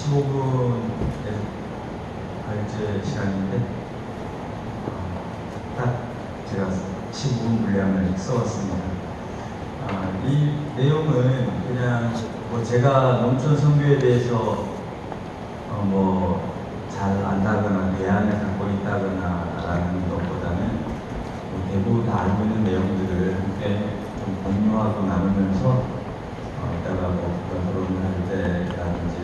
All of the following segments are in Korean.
15분 발제 시간인데 딱 제가 15분 분량을 써왔습니다. 이 내용은 그냥 제가 농촌 선교에 대해서 잘 안다거나 대안을 갖고 있다거나 라는 것보다는 대부분 다 알고 있는 내용들을 함께 좀 공유하고 나누면서 이따가 토론할 때라든지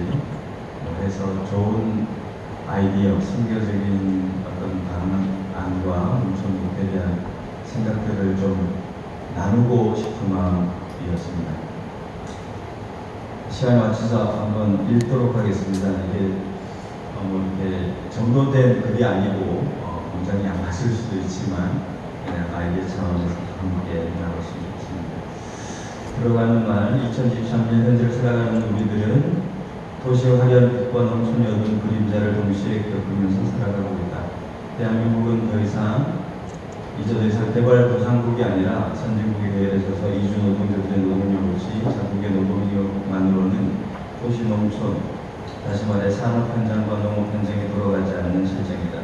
해서 좋은 아이디어, 선교적인 어떤 방안과 농촌 목표에 대한 생각들을 좀 나누고 싶은 마음이었습니다. 시간에 맞춰서 한번 읽도록 하겠습니다. 이게 이렇게 정돈된 글이 아니고 문장이 안 맞을 수도 있지만 그냥 아이디어 차원에서 함께 나눴으면 좋겠습니다. 들어가는 말, 2023년 현재를 살아가는 우리들은 도시의 화려한 빛과 농촌의 어두운 그림자를 동시에 겪으면서 살아가고 있다. 대한민국은 이제 더 이상 개발도상국이 아니라 선진국이 되어져서 이주노동자들의 노동력 없이 자국의 노동력만으로는 도시 농촌, 다시 말해 산업 현장과 농업 현장에 돌아가지 않는 실정이다.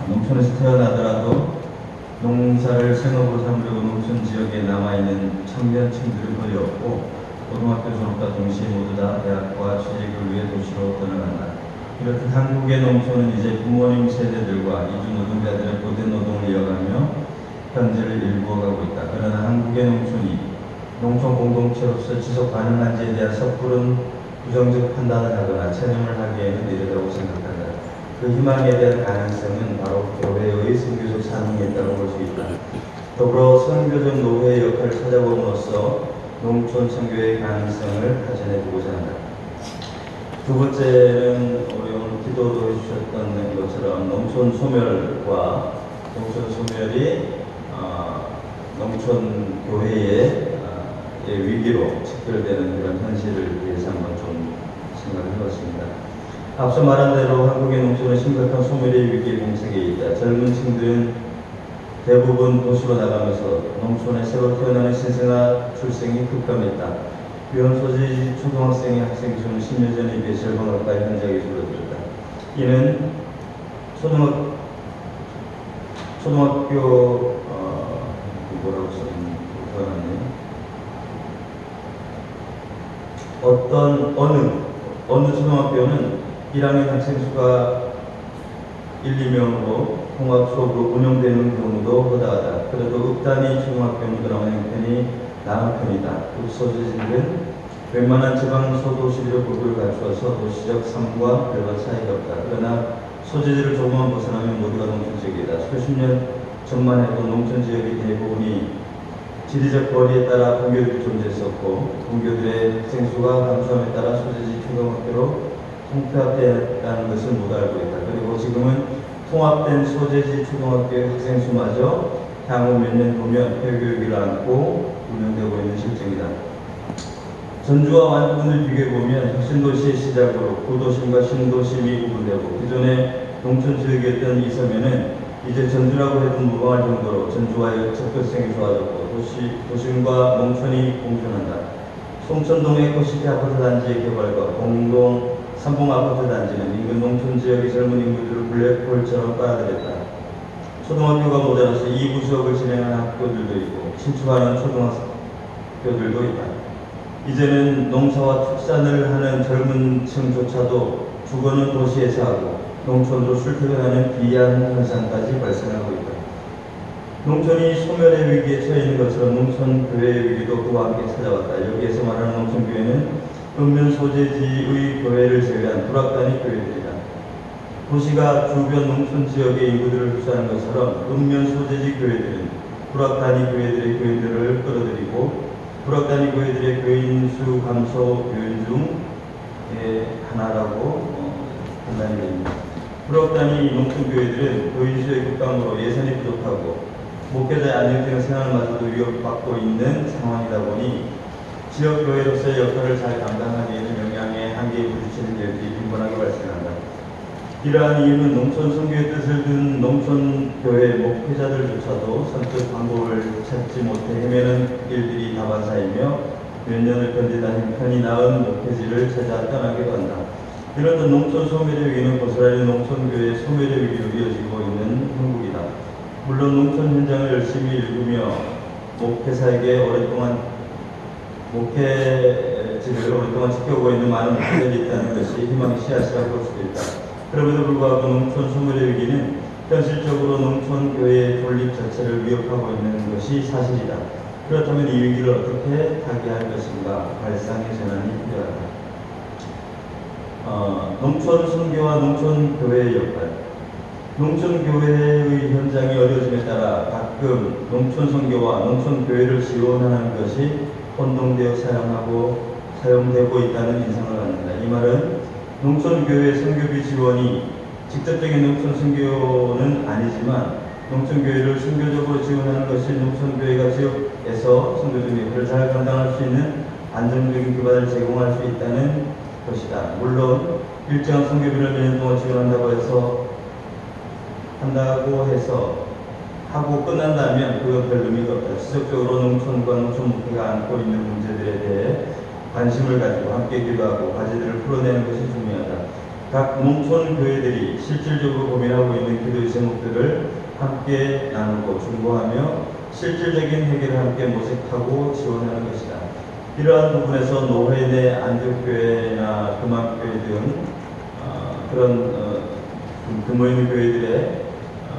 농촌에서 태어나더라도 농사를 생업으로 삼으려고 농촌 지역에 남아있는 청년층들은 거의 없고 고등학교 졸업과 동시에 모두 다 대학과 취직을 위해 도시로 떠나간다. 이렇듯 한국의 농촌은 이제 부모님 세대들과 이주 노동자들의 고된 노동을 이어가며 현재를 일구어가고 있다. 그러나 한국의 농촌이 농촌 공동체로서 지속 가능한지에 대한 섣부른 부정적 판단을 하거나 체념을 하기에는 이르다고 생각한다. 그 희망에 대한 가능성은 바로 교회의 선교적 사명에 있다고 볼 수 있다. 더불어 선교적 노회의 역할을 찾아봄으로써 농촌 선교의 가능성을 타진해 보고자 한다. 두 번째는 우리 오늘 기도도 해주셨던 것처럼 농촌 소멸과 농촌 소멸이 농촌 교회의 위기로 직결되는 그런 현실을 위해서 한번 좀 생각을 해봤습니다. 앞서 말한 대로 한국의 농촌은 심각한 소멸의 위기에 봉착해 있다. 젊은 층들은 대부분 도시로 나가면서 농촌에 새로 태어나는 신생아 출생이 급감했다. 유원 소재 초등학생의 학생 수는 10년 전에 비해 절반 가까이 현저하게 줄어들었다. 이는 초등학교 뭐라고 써있네. 어느 초등학교는 1학년 학생 수가 1, 2명으로 통합 수업으로 운영되는 경우도 허다하다. 그래도 읍단위 초등학교는 그나마 형편이 나은 편이다. 읍소재지들은 웬만한 지방 소도시들의 복을 갖추어서 도시적 삶과 별반 차이가 없다. 그러나 소재지를 조금만 벗어나면 모두가 농촌지역이다. 수십 년 전만 해도 농촌지역의 대부분이 지리적 거리에 따라 분교들이 존재했었고 분교들의 학생 수가 감소함에 따라 소재지 초등학교로 통폐합되었다는 것을 모두 알고 있다. 그리고 지금은 통합된 소재지 초등학교의 학생 수마저 향후 몇 년 보면 폐교육을 안고 운영되고 있는 실정이다. 전주와 완도군을 비교해보면 혁신도시의 시작으로 구도심과 신도심이 구분되고 기존의 농촌지역이었던 이 섬에는 이제 전주라고 해도 무방할 정도로 전주와의 접근성이 좋아졌고 도심과 농촌이 공존한다. 송천동의 코시티 아파트 단지의 개발과 공동 삼봉 아파트 단지는 인근 농촌 지역의 젊은 인구들을 블랙홀처럼 빨아들였다. 초등학교가 모자라서 2부 수업을 진행하는 학교들도 있고 신축하는 초등학교들도 있다. 이제는 농사와 축산을 하는 젊은 층조차도 주거는 도시에서 하고 농촌으로 출퇴근하는 기이한 현상까지 발생하고 있다. 농촌이 소멸의 위기에 처해 있는 것처럼 농촌 교회의 위기도 그와 함께 찾아왔다. 여기에서 말하는 농촌 교회는 읍면 소재지의 교회를 제외한 불악단위 교회들이다. 도시가 주변 농촌 지역의 인구들을 흡수하는 것처럼 읍면 소재지 교회들은 불악단위 교회들의 교인들을 끌어들이고 불악단위 교회들의 교인 수 감소 요인 중의 하나라고 판단이 됩니다. 불악단위 농촌 교회들은 교인 수의 급감으로 예산이 부족하고 목회자의 안정적인 생활마저도 위협받고 있는 상황이다 보니 지역교회로서의 역할을 잘 감당하기에는 영향의 한계에 부딪히는 일들이 빈번하게 발생한다. 이러한 이유는 농촌 선교의 뜻을 든 농촌교회 목회자들조차도 선뜻 방법을 찾지 못해 헤매는 일들이 다반사이며 몇 년을 견디다 형편이 나은 목회지를 찾아 떠나기도 한다. 이런 농촌 소멸의 위기는 고스란히 농촌교회 소멸의 위기로 이어지고 있는 형국이다. 물론 농촌 현장을 열심히 읽으며 목회사에게 목회지를 오랫동안 지켜오고 있는 많은 목회자들이 있다는 것이 희망의 씨앗이라고 볼 수도 있다. 그럼에도 불구하고 농촌 소멸의 위기는 현실적으로 농촌교회의 존립 자체를 위협하고 있는 것이 사실이다. 그렇다면 이 위기를 어떻게 타개할 것인가? 발상의 전환이 필요하다. 농촌 선교와 농촌 교회의 역할. 농촌 교회의 현장이 어려워짐에 따라 가끔 농촌 선교와 농촌 교회를 지원하는 것이 혼동되어 사용되고 있다는 인상을 갖는다. 이 말은 농촌 교회 선교비 지원이 직접적인 농촌 선교는 아니지만 농촌 교회를 선교적으로 지원하는 것이 농촌 교회가 지역에서 선교적 역할을 잘 감당할 수 있는 안정적인 기반을 제공할 수 있다는 것이다. 물론 일정한 선교비를 몇 년 동안 지원한다고 해서 하고 끝난다면 그건 별 의미가 없다. 지속적으로 농촌과 농촌 목회가 안고 있는 문제들에 대해 관심을 가지고 함께 기도하고 과제들을 풀어내는 것이 중요하다. 각 농촌 교회들이 실질적으로 고민하고 있는 기도의 제목들을 함께 나누고 중보하며 실질적인 해결을 함께 모색하고 지원하는 것이다. 이러한 부분에서 노회내 안덕교회나 금암교회 등 그런 규모 있는 교회들의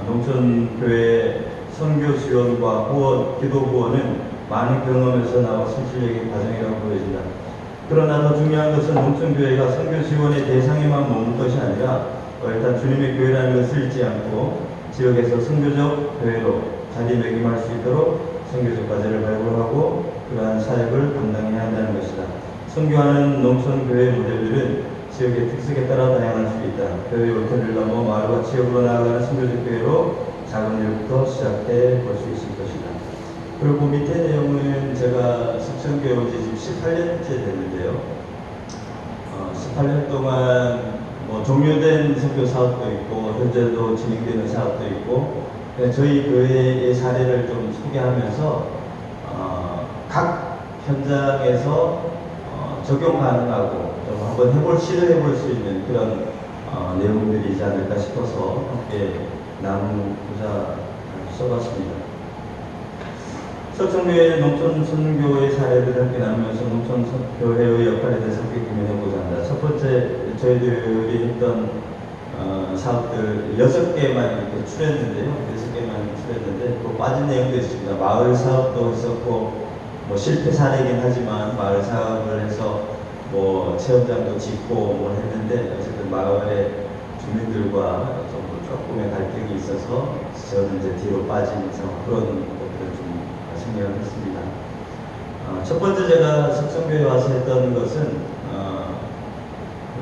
농촌교회 선교 지원과 후원, 기도 후원은 많은 경험에서 나와 실질적인 과정이라고 보여진다. 그러나 더 중요한 것은 농촌교회가 선교 지원의 대상에만 머무는 것이 아니라 일단 주님의 교회라는 것을 잊지 않고 지역에서 선교적 교회로 자리매김할 수 있도록 선교적 과제를 발굴하고 그러한 사역을 감당해야 한다는 것이다. 선교하는 농촌교회 모델들은 지역의 특색에 따라 다양할 수 있다. 교회 요태를 넘어 마을과 지역으로 나아가는 선교적 교회로 작은 일부터 시작해 볼 수 있을 것이다. 그리고 밑에 내용은 제가 석천교회 온 지 지금 18년째 됐는데요. 18년 동안 종료된 선교 사업도 있고 현재도 진행되는 사업도 있고 저희 교회의 사례를 좀 소개하면서 각 현장에서 적용 가능하고 좀 한번 시도해볼 수 있는 그런 내용들이지 않을까 싶어서 함께 나누고자 써봤습니다. 석천교회 농촌 선교의 사례를 함께 나누면서 농촌 교회의 역할에 대해서 함께 고민해보자 합니다. 첫 번째, 저희들이 했던 사업들 6개만 이렇게 추렸는데요. 6개만 추렸는데 또 빠진 내용도 있습니다. 마을 사업도 있었고 실패 사례이긴 하지만 마을 사업을 해서 체험장도 짓고 했는데 어쨌든 마을의 주민들과 조금의 갈등이 있어서 저는 이제 뒤로 빠진 상황 그런 것들을 좀 생각을 했습니다. 첫 번째 제가 석천교회 와서 했던 것은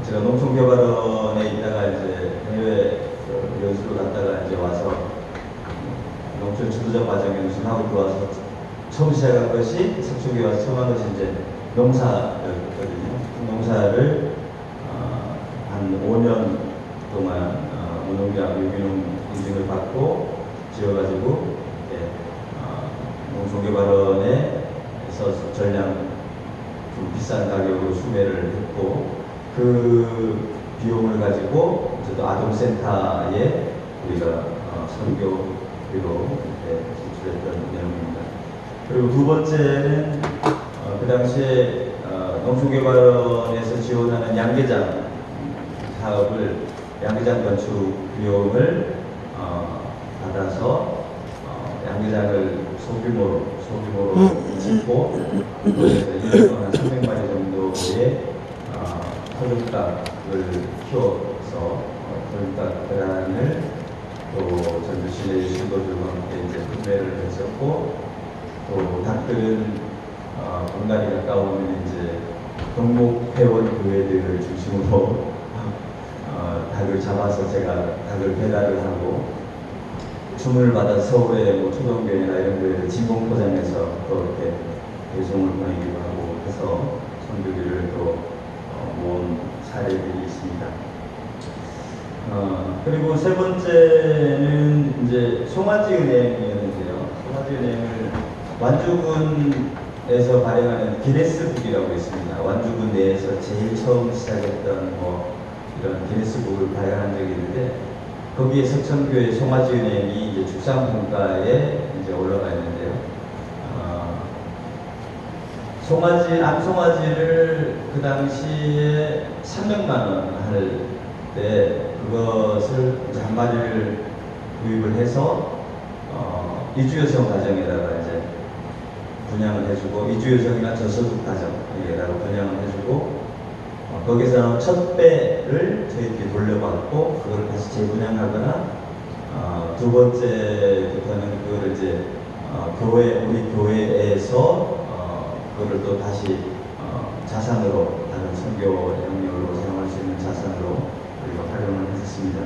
제가 농촌개발원에 있다가 이제 해외 연수를 갔다가 이제 와서 농촌 지도자 과정 연수하고 들어와서 처음 시작한 것이 석천교회 와서 처음 한 것이 이제 농사였거든요. 농사를 한 5년 동안 무농약 유기농 인증을 받고 지어가지고 농촌개발원에서 전량 좀 비싼 가격으로 수매를 했고 그 비용을 가지고 저도 아동센터에 우리가 선교비로 지출했던 내용입니다. 그리고 두 번째는 그 당시에 농촌개발원에서 지원하는 양계장 사업을 양계장 건축 비용을 받아서 양계장을 소규모로 짓고 그래서 1년 동안 300마리 정도의 털육닭을 키워서 털육닭 계란을 또 전주시내 신도들과 함께 이제 구매를 했었고 또 닭들은 공간이 가까우면 이제 동목회원 교회들을 중심으로 닭을 잡아서 제가 닭을 배달을 하고 주문을 받아 서울의 초등교회나 이런 교회를 진공 포장해서 또 이렇게 배송을 보내기도 하고 해서 선교비를 또 모은 사례들이 있습니다. 그리고 세 번째는 이제 송아지은행이었는데요. 송아지은행을 완주군에서 발행하는 기네스북이라고 있습니다. 완주군 내에서 제일 처음 시작했던 이런 기네스북을 발행한 적이 있는데 거기에 석천교회 송아지은행이 이제 축산평가에 이제 올라가 있는데요. 암송아지를 그 당시에 300만 원 할 때 그것을 이제 한 마리를 구입을 해서 이주여성 가정에다가 이제 분양을 해주고, 이주여성이나 저소득 가정에다가 분양을 해주고, 거기서 나온 첫 배를 저희들이 돌려받고 그걸 다시 재분양하거나, 두 번째부터는 그걸 이제 우리 교회에서 그거를 또 다시 자산으로, 다른 선교 영역으로 사용할 수 있는 자산으로 우리가 활용을 했습니다.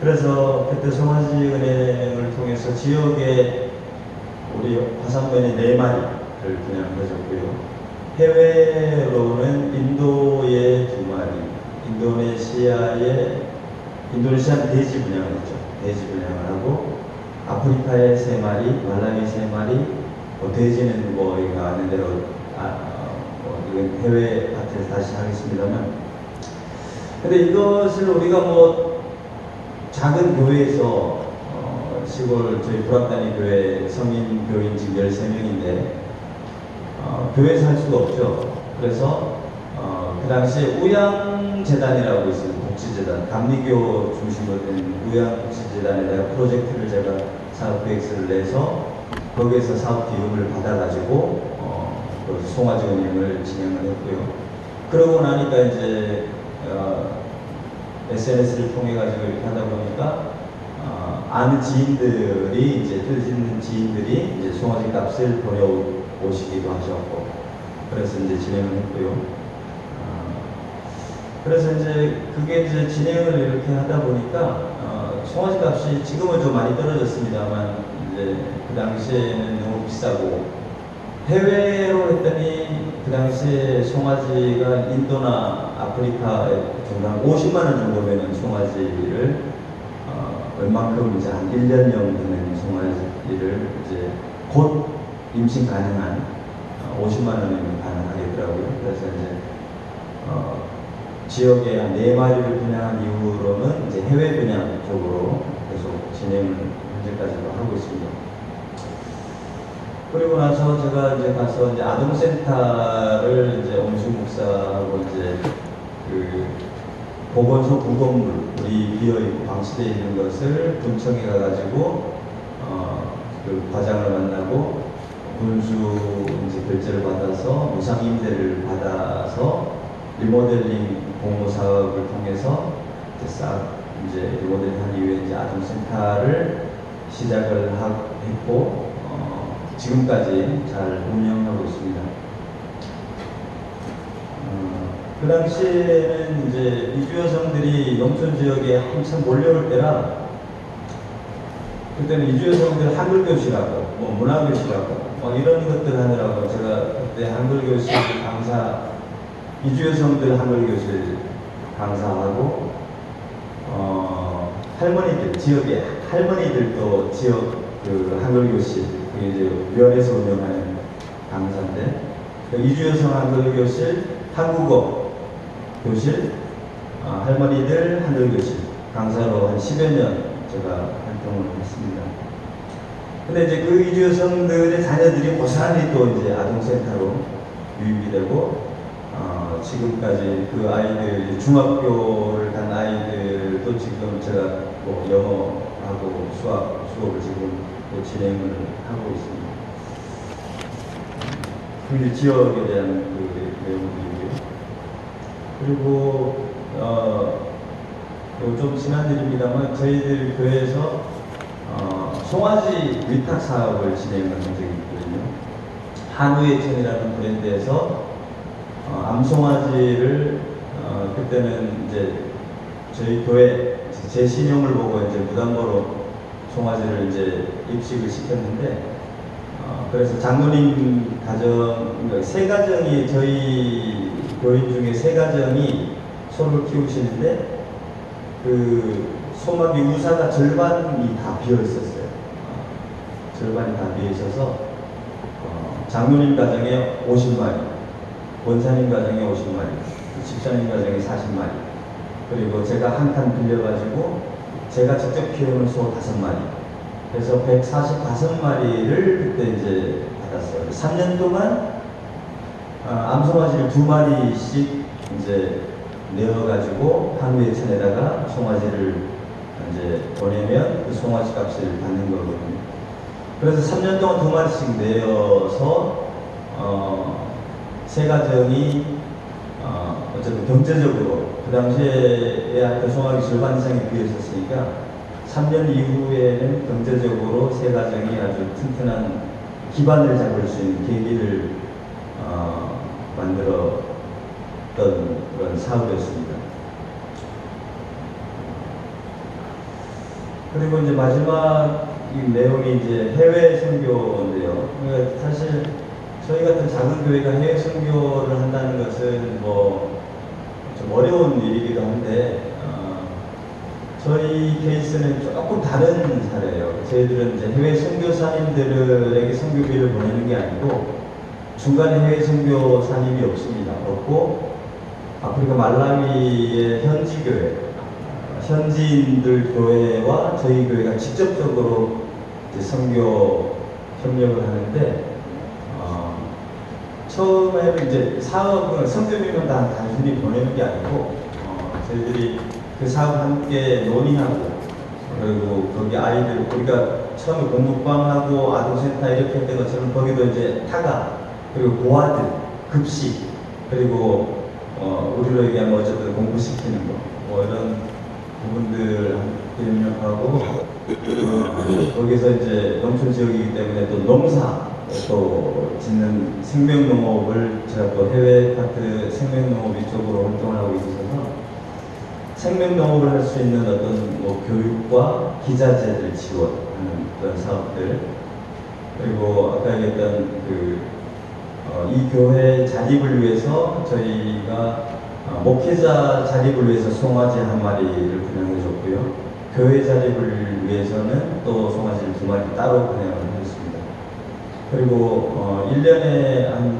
그래서 그때 송아지은행을 통해서 지역에 우리 화산면이 4마리를 분양해줬고요. 해외로는 인도에 2마리, 인도네시아는 돼지 분양을 했죠. 돼지 분양을 하고, 아프리카에 3마리, 말라위 3마리, 돼지는 뭐 이거 아는 대로 이건 해외 파트에서 다시 하겠습니다만, 근데 이것을 우리가 뭐 작은 교회에서 시골 저희 불합단위 교회 성인 교인 지금 13명인데 교회에서 할 수가 없죠. 그래서 그 당시에 우양재단이라고 있어요. 복지재단, 감리교 중심으로 된 우양복지재단에다가 프로젝트를 제가 사업계획서를 내서 거기에서 사업 기금을 받아가지고 송아지은행을 진행을 했고요. 그러고 나니까 이제 SNS를 통해 가지고 이렇게 하다 보니까 아는 지인들이 이제 뜻 있는 지인들이 이제 송아지 값을 보내오시기도 하셨고, 그래서 이제 진행을 했고요. 그래서 이제 그게 이제 진행을 이렇게 하다 보니까 송아지 값이 지금은 좀 많이 떨어졌습니다만 이제 그 당시에는 너무 비싸고, 해외로 했더니 그 당시에 송아지가 인도나 아프리카에 정도 한 50만 원 정도면은 송아지를 웬만큼 이제 한 1년령 되는 송아지를 이제 곧 임신 가능한 50만 원이면 가능하겠더라고요. 그래서 이제 지역에 한 4마리를 분양한 이후로는 이제 해외 분양 쪽으로 계속 진행을 현재까지도 하고 있습니다. 그리고 나서 제가 이제 가서 이제 아동센터를 이제 엄중 목사하고 이제 그 보건소 구건물 우리 비어있고 방치되어 있는 것을 군청에 가가지고 그 과장을 만나고 군수 이제 결제를 받아서 무상 임대를 받아서 리모델링 공모 사업을 통해서 이제 리모델링한 이후에 이제 아동센터를 시작을 했고 지금까지 잘 운영하고 있습니다. 그 당시에는 이제 이주 여성들이 농촌 지역에 한참 몰려올 때라, 그때는 이주 여성들 한글 교실하고 뭐 문화 교실하고 뭐 이런 것들 하느라고 제가 그때 한글 교실 강사, 이주 여성들 한글 교실 강사하고 할머니들, 지역의 할머니들도 지역 그 한글 교실, 그게 이제 면에서 운영하는 강사인데, 이주 여성 한글 교실, 한국어 교실, 할머니들 한글 교실 강사로 한 10여 년 제가 활동을 했습니다. 근데 이제 그 이주 여성들의 자녀들이 고스란히 또 이제 아동센터로 유입이 되고, 지금까지 그 아이들, 중학교를 간 아이들도 지금 제가 뭐 영어하고 수업을 지금 또 진행을 하고 있습니다. 그 지역에 대한 그 내용들이고요. 그리고 좀 지난 일입니다만 저희들 교회에서 송아지 위탁 사업을 진행을 한 적이 있거든요. 한우예천이라는 브랜드에서 암송아지를 그때는 이제 저희 교회 제 신용을 보고 이제 무담보로 송아지를 이제 입식을 시켰는데, 그래서 장모님 가정, 3가정이 저희 교인 중에 3가정이 소를 키우시는데 그 소막이 우사가 절반이 다 비어 있었어요. 절반이 다 비어 있어서 장모님 가정에 50마리, 원사님 가정에 50마리, 집사님 가정에 40마리 그리고 제가 한 칸 빌려가지고 제가 직접 키우는 소 5마리. 그래서 145마리를 그때 이제 받았어요. 3년 동안 암송아지를 2마리씩 이제 내어가지고 한우예천에다가 송아지를 이제 보내면 그 송아지 값을 받는 거거든요. 그래서 3년 동안 2마리씩 내어서 세 가정이 어쨌든 경제적으로 그 당시에 하여튼 송아지 절반 이상이 비어있었으니까 3년 이후에는 경제적으로 세 가정이 아주 튼튼한 기반을 잡을 수 있는 계기를 만들었던 그런 사업이었습니다. 그리고 이제 마지막 이 내용이 이제 해외 선교인데요. 그러니까 사실 저희 같은 작은 교회가 해외 선교를 한다는 것은 뭐 좀 어려운 일이기도 한데 저희 케이스는 조금 다른 사례예요. 저희들은 이제 해외 선교사님들에게 선교비를 보내는 게 아니고 중간에 해외 선교사님이 없습니다. 없고 아프리카 말라위의 현지 교회, 현지인들 교회와 저희 교회가 직접적으로 이제 선교 협력을 하는데 처음에는 이제 사업은 선교비만 단순히 보내는 게 아니고 저희들이 그 사업 함께 논의하고 그리고 거기 아이들 우리가 처음에 공부방하고 아동센터 이렇게 했던 것처럼 거기도 이제 타가 그리고 고아들 급식 그리고 우리로 얘기하면 어쨌든 공부시키는 거 뭐 이런 부분들 협력하고 거기서 이제 농촌 지역이기 때문에 또 농사 또 짓는 생명농업을 제가 또 해외 파트 생명농업 이쪽으로 활동을 하고 있어서 생명농업을 할 수 있는 어떤 뭐 교육과 기자재들 지원하는 그런 사업들 그리고 아까 얘기했던 이 교회 자립을 위해서 저희가 목회자 자립을 위해서 송아지 1마리를 분양해줬고요. 교회 자립을 위해서는 또 송아지를 2마리 따로 분양을 했습니다. 그리고 1년에 한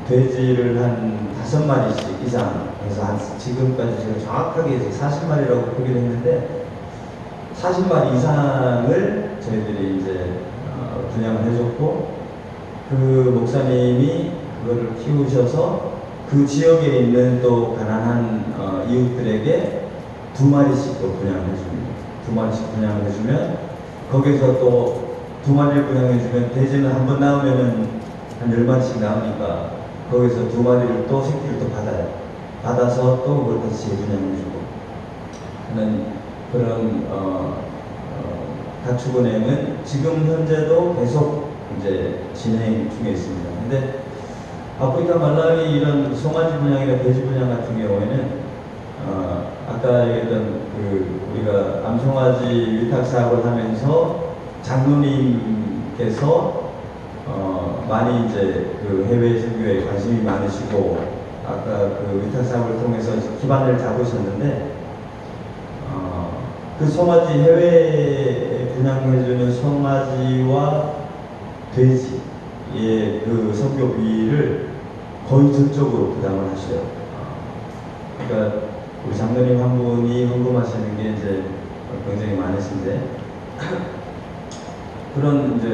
돼지를 한 5마리씩 이상 해서 지금까지 제가 정확하게 해서 40마리라고 표기를 했는데 40마리 이상을 저희들이 이제 분양을 해줬고 그 목사님이 그거를 키우셔서 그 지역에 있는 또 가난한 이웃들에게 2마리씩 또 분양을 해줍니다. 2마리씩 분양을 해주면 거기서 또 2마리를 분양해주면 돼지는 한 번 낳으면은 한 10마리씩 나오니까 거기서 2마리를 또 새끼를 또 받아요. 받아서 또 그걸 다시 재분양해주고 하는 그런 가축은행은 지금 현재도 계속 이제 진행 중에 있습니다. 근데 아프리카 말라위 이런 송아지 분양이나 돼지 분양 같은 경우에는 아까 얘기했던 우리가 암송아지 위탁 사업을 하면서 장로님께서 많이 이제 해외 선교에 관심이 많으시고 아까 위탁 사업을 통해서 기반을 잡으셨는데 그 송아지 해외에 분양해주는 송아지와 돼지의 그 선교비를 거의 전적으로 부담을 하셔요. 그러니까 우리 장로님 한 분이 헌금하시는 게 이제 굉장히 많으신데 그런 이제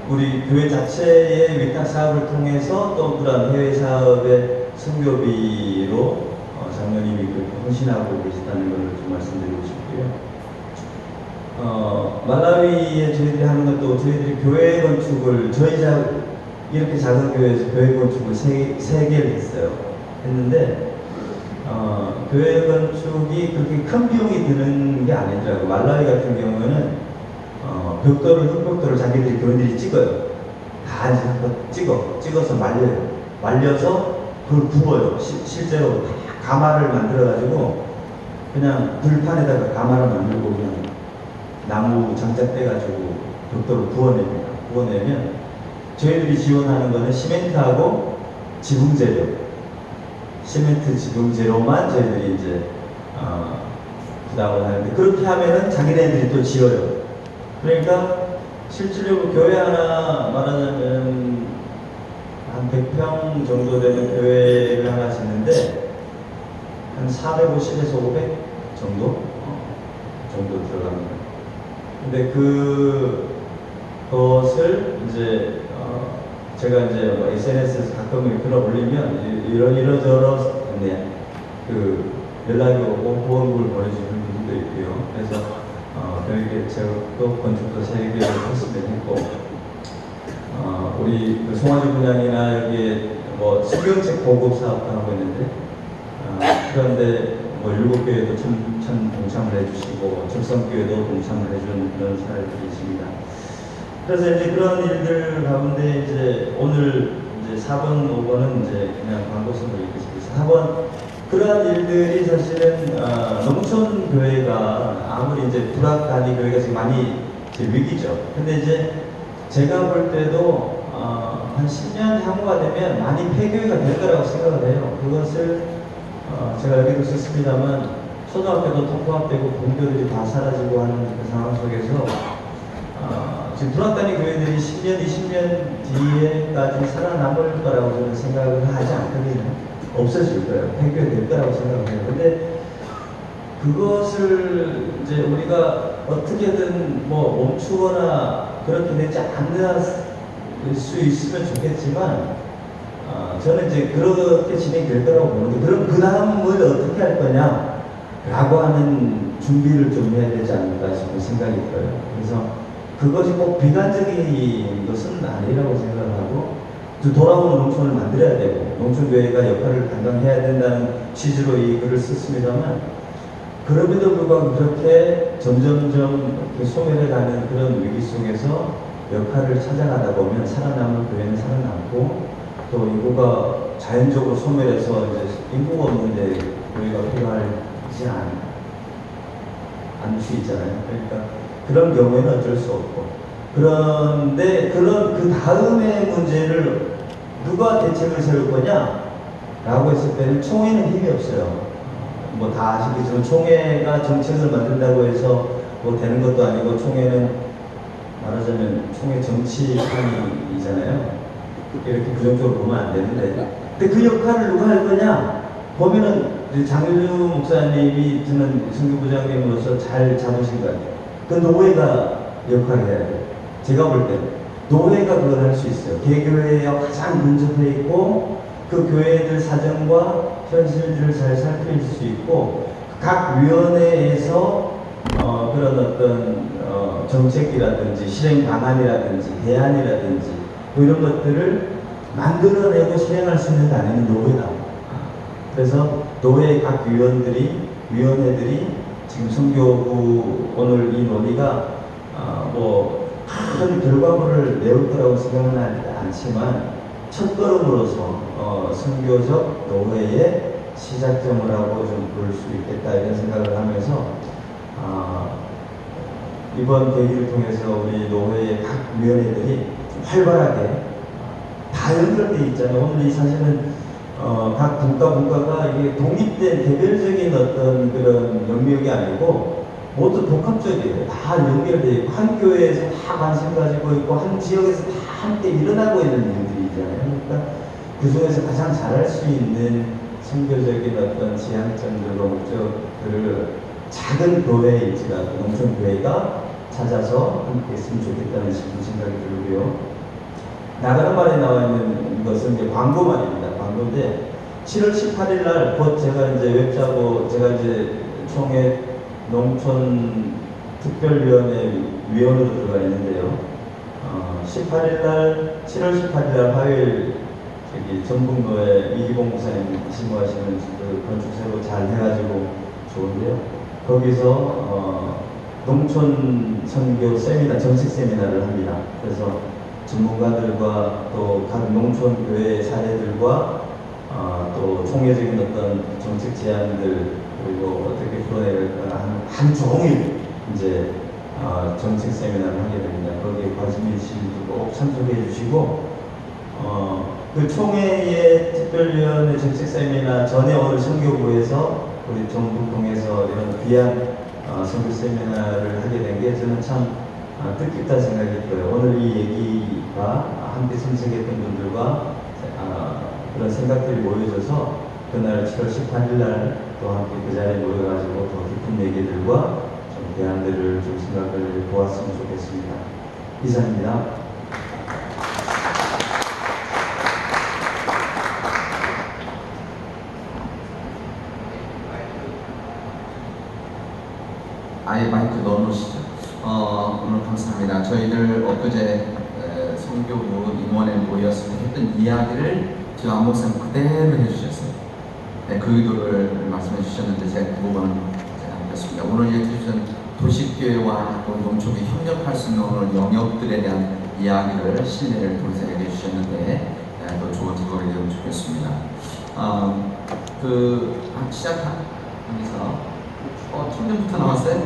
우리 교회 자체의 위탁 사업을 통해서 또 그런 해외 사업의 선교비로 장로님이 그렇게 헌신하고 계시다는 것을 좀 말씀드리고 싶고요. 말라위에 저희들이 하는 것도 저희들이 교회 건축을 이렇게 작은 교회에서 교회 건축을 세 개를 했는데 교회 건축이 그렇게 큰 비용이 드는 게 아니더라고요. 말라위 같은 경우에는 흙벽돌을 자기들이 교인들이 찍어요. 다 찍어서 말려서 그걸 부어요. 실제로 가마를 만들어가지고 그냥 불판에다가 가마를 만들고 그냥 나무 장작대가지고 벽돌을 부어내면 저희들이 지원하는 거는 시멘트하고 지붕재료, 시멘트 지붕재료만 저희들이 이제 부담을 하는데 그렇게 하면은 자기네들이 또 지어요. 그러니까 실질적으로 교회 하나 말하자면 한 100평 정도 되는 교회를 하나 짓는데 한 한 450에서 500 정도 들어갑니다. 근데 그것을 이제 제가 이제 뭐 SNS에서 가끔 글을 올리면 이러저러 그 연락이 오고 후원금을 보내주는 분들도 있고요. 그래서 결국에 제가 또 건축도 3개를 했으면 했고, 우리 그 송아지 분양이나 여기에 뭐 수경책 보급 사업도 하고 있는데, 그런데 뭐 7교회도 참 동참을 해주시고 적성교회도 동참을 해주는 그런 사례들이 있습니다. 그래서 이제 그런 일들 가운데 이제 오늘 이제 4번, 5번은 이제 그냥 광고성을 읽겠습니다. 4번, 그러한 일들이 사실은 농촌 교회가 아무리 이제 불악단위 교회가 지금 많이 이제 위기죠. 근데 이제 제가 볼 때도 한 10년 향후가 되면 많이 폐교회가 될 거라고 생각을 해요. 그것을 제가 여기도 썼습니다만 초등학교도 통합되고 본교들이 다 사라지고 하는 그 상황 속에서 지금 불악단위 교회들이 10년, 20년 뒤에까지 살아남을 거라고 저는 생각을 하지 않거든요. 없어질 거예요. 폐교될 거라고 생각해요. 근데 그것을 이제 우리가 어떻게든 뭐 멈추거나 그렇게 되지 않을 수 있으면 좋겠지만, 저는 이제 그렇게 진행될 거라고 보는데, 그럼 그 다음을 어떻게 할 거냐라고 하는 준비를 좀 해야 되지 않을까 싶은 생각이 들어요. 그래서 그것이 꼭 비관적인 것은 아니라고 생각하고, 돌아오는 농촌을 만들어야 되고 농촌교회가 역할을 감당해야 된다는 취지로 이 글을 썼습니다만, 그럼에도 불구하고 그렇게 점점점 소멸해가는 그런 위기 속에서 역할을 찾아가다 보면 살아남은 교회는 살아남고, 또 인구가 자연적으로 소멸해서 이제 인구가 없는데 교회가 필요하지 않을 수 있잖아요. 그러니까 그런 경우에는 어쩔 수 없고, 그런데 그 다음의 문제를 누가 대책을 세울 거냐? 라고 했을 때는 총회는 힘이 없어요. 뭐 다 아시겠지만 총회가 정책을 만든다고 해서 뭐 되는 것도 아니고, 총회는 말하자면 총회 정치판이잖아요. 이렇게 부정적으로 보면 안 되는데, 근데 그 역할을 누가 할 거냐? 보면은 장효주 목사님이 저는 선교부장님으로서 잘 잡으신 것 같아요. 그 노회가 역할을 해야 돼요. 제가 볼 때 노회가 그걸 할 수 있어요. 개교회와 가장 근접해 있고 그 교회들 사정과 현실들을 잘 살필 수 있고, 각 위원회에서 그런 어떤 정책이라든지 실행 방안이라든지 대안이라든지 뭐 이런 것들을 만들어내고 실행할 수 있는 단위는 노회다. 그래서 노회 각 위원회들이 지금 선교부 오늘 이 논의가 뭐 큰 결과물을 내올 거라고 생각은 않지만 첫걸음으로서 선교적 노회의 시작점이라고 좀 볼 수 있겠다, 이런 생각을 하면서 이번 계기를 통해서 우리 노회의 각 위원회들이 활발하게 다 연결되어 있잖아요. 오늘 이 사실은 각 분과가 이게 독립된 개별적인 어떤 그런 영역이 아니고 모두 복합적이에요. 다 연결되어 있고 한 교회에서 다 관심 가지고 있고 한 지역에서 다 함께 일어나고 있는 일들이잖아요. 그러니까 그 중에서 가장 잘할 수 있는 선교적인 어떤 지향점들과 목적들을 작은 교회일지라도 농촌교회가 찾아서 함께 했으면 좋겠다는 생각이 들고요. 나가는 말에 나와 있는 것은 이제 광고말입니다. 광고인데 7월 18일 날 곧 제가 이제 웹자고 제가 이제 총회 농촌 특별위원회 위원으로 들어가 있는데요. 18일 날 7월 18일 날 화요일 저기 전북로에 이기봉 목사님 심호하시는 그 건축사로 잘 해가지고 좋은데요. 거기서 농촌 선교 세미나 정식 세미나를 합니다. 그래서 전문가들과 또 각 농촌 교회 사례들과 또 총회적인 어떤 정책 제안들, 그리고 어떻게 풀어내릴까 한 종일 이제 정책 세미나를 하게 됩니다. 거기에 관심 있으신 분들 꼭 참석해 주시고, 그 총회의 특별위원회 정책 세미나 전에 오늘 선교부에서 우리 전북 통해서 이런 귀한 선교 세미나를 하게 된 게 저는 참 뜻깊다 생각이 들어요. 오늘 이 얘기가 함께 참석했던 분들과 그런 생각들이 모여져서 그날 7월 18일 날 또 함께 그 자리에 모여가지고 더 깊은 얘기들과 좀 대안들을 좀 생각을 보았으면 좋겠습니다. 이상입니다. 아예 마이크 넣어놓으시죠. 오늘 감사합니다. 저희들 엊그제 성교부 임원회 모였을 때 했던 이야기를 지금 안 목사님 그대로 해주셨어요. 네, 그 의도를 말씀해 주셨는데 제가 그 부분은 제가 안 드렸습니다. 오늘 얘기해 주신 도시교회와 또 농촌이 협력할 수 있는 오늘 영역들에 대한 이야기를 신뢰를 통해서 얘기해 주셨는데 또 좋은 작업이 되면 좋겠습니다. 시작하면서 청년부터 나왔어요?